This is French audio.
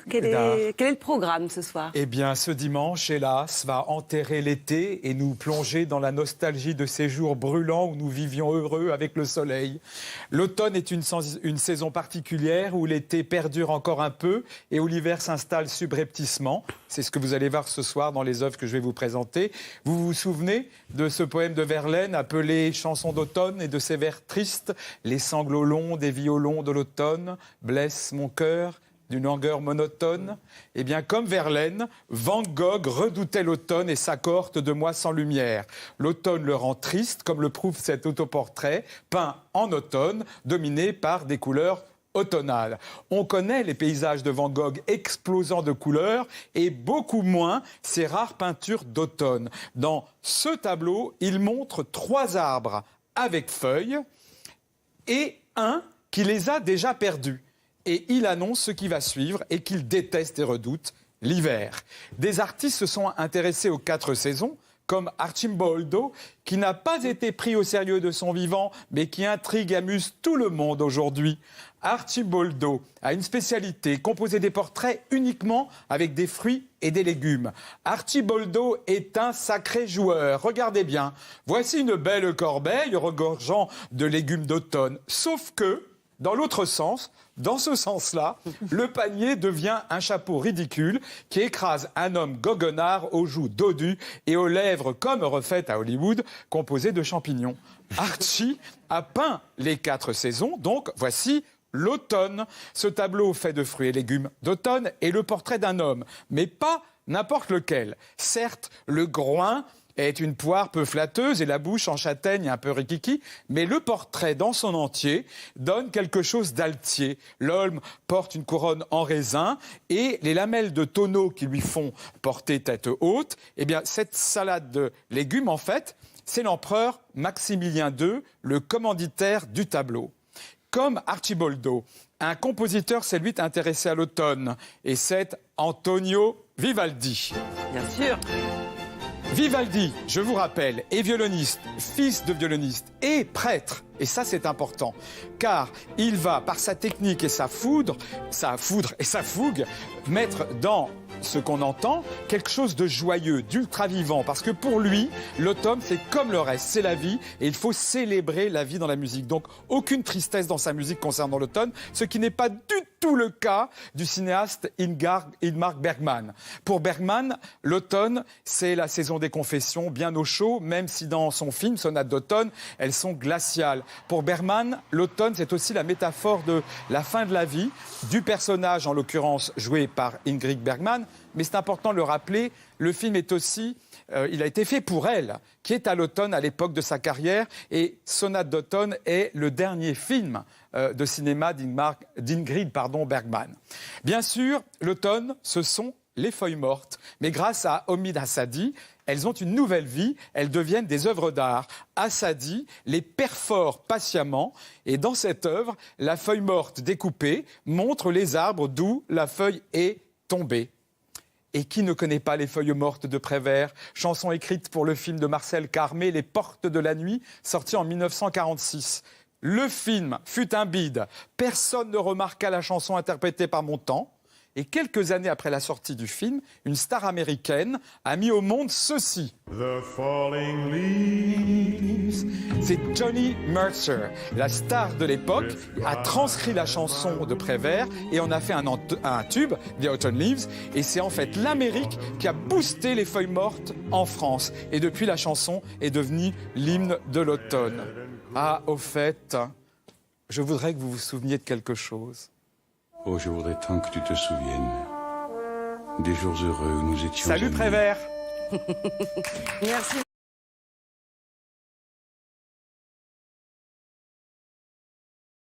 Quel est le programme ce soir? Eh bien, ce dimanche, hélas, va enterrer l'été et nous plonger dans la nostalgie de ces jours brûlants où nous vivions heureux avec le soleil. L'automne est une saison particulière où l'été perdure encore un peu et où l'hiver s'installe subrepticement. C'est ce que vous allez voir ce soir dans les œuvres que je vais vous présenter. Vous vous souvenez de ce poème de Verlaine appelé « Chanson d'automne » et de ses vers tristes « Les sanglots longs des violons de l'automne blessent mon cœur ». D'une langueur monotone, eh bien, comme Verlaine, Van Gogh redoutait l'automne et sa cohorte de mois sans lumière. L'automne le rend triste, comme le prouve cet autoportrait, peint en automne, dominé par des couleurs automnales. On connaît les paysages de Van Gogh explosant de couleurs et beaucoup moins ses rares peintures d'automne. Dans ce tableau, il montre 3 arbres avec feuilles et un qui les a déjà perdus. Et il annonce ce qui va suivre et qu'il déteste et redoute, l'hiver. Des artistes se sont intéressés aux 4 saisons, comme Arcimboldo, qui n'a pas été pris au sérieux de son vivant, mais qui intrigue et amuse tout le monde aujourd'hui. Arcimboldo a une spécialité, composer des portraits uniquement avec des fruits et des légumes. Arcimboldo est un sacré joueur. Regardez bien, voici une belle corbeille regorgeant de légumes d'automne. Sauf que, dans l'autre sens, dans ce sens-là, le panier devient un chapeau ridicule qui écrase un homme goguenard aux joues dodues et aux lèvres comme refaites à Hollywood, composées de champignons. Archie a peint les 4 saisons, donc voici l'automne. Ce tableau fait de fruits et légumes d'automne est le portrait d'un homme, mais pas n'importe lequel. Certes, le groin est une poire peu flatteuse et la bouche en châtaigne un peu rikiki, mais le portrait dans son entier donne quelque chose d'altier. L'homme porte une couronne en raisin et les lamelles de tonneaux qui lui font porter tête haute, eh bien cette salade de légumes en fait, c'est l'empereur Maximilien II, le commanditaire du tableau. Comme Arcimboldo, un compositeur s'est lui intéressé à l'automne et c'est Antonio Vivaldi. Bien sûr. Vivaldi, je vous rappelle, est violoniste, fils de violoniste et prêtre. Et ça, c'est important, car il va, par sa technique et sa foudre et sa fougue, mettre dans ce qu'on entend quelque chose de joyeux, d'ultra vivant. Parce que pour lui, l'automne, c'est comme le reste, c'est la vie. Et il faut célébrer la vie dans la musique. Donc, aucune tristesse dans sa musique concernant l'automne, ce qui n'est pas du tout le cas du cinéaste Ingmar Bergman. Pour Bergman, l'automne, c'est la saison des confessions, bien au chaud, même si dans son film, Sonate d'automne, elles sont glaciales. Pour Bergman, l'automne, c'est aussi la métaphore de la fin de la vie, du personnage, en l'occurrence, joué par Ingrid Bergman. Mais c'est important de le rappeler, le film est aussi, il a été fait pour elle, qui est à l'automne à l'époque de sa carrière. Et Sonate d'automne est le dernier film de cinéma d'Ingrid Bergman. Bien sûr, l'automne, ce sont les feuilles mortes. Mais grâce à Omid Assadi, elles ont une nouvelle vie, elles deviennent des œuvres d'art. Assadi les perfore patiemment et dans cette œuvre, la feuille morte découpée montre les arbres d'où la feuille est tombée. Et qui ne connaît pas Les feuilles mortes de Prévert, chanson écrite pour le film de Marcel Carmé, Les portes de la nuit, sorti en 1946. Le film fut un bide. Personne ne remarqua la chanson interprétée par Montand. Et quelques années après la sortie du film, une star américaine a mis au monde ceci. The Falling Leaves. C'est Johnny Mercer, la star de l'époque, a transcrit la chanson de Prévert et en a fait un tube, The Autumn Leaves. Et c'est en fait l'Amérique qui a boosté les feuilles mortes en France. Et depuis, la chanson est devenue l'hymne de l'automne. Ah, au fait, je voudrais que vous vous souveniez de quelque chose. Oh, je voudrais tant que tu te souviennes des jours heureux où nous étions. Salut Prévert. Merci.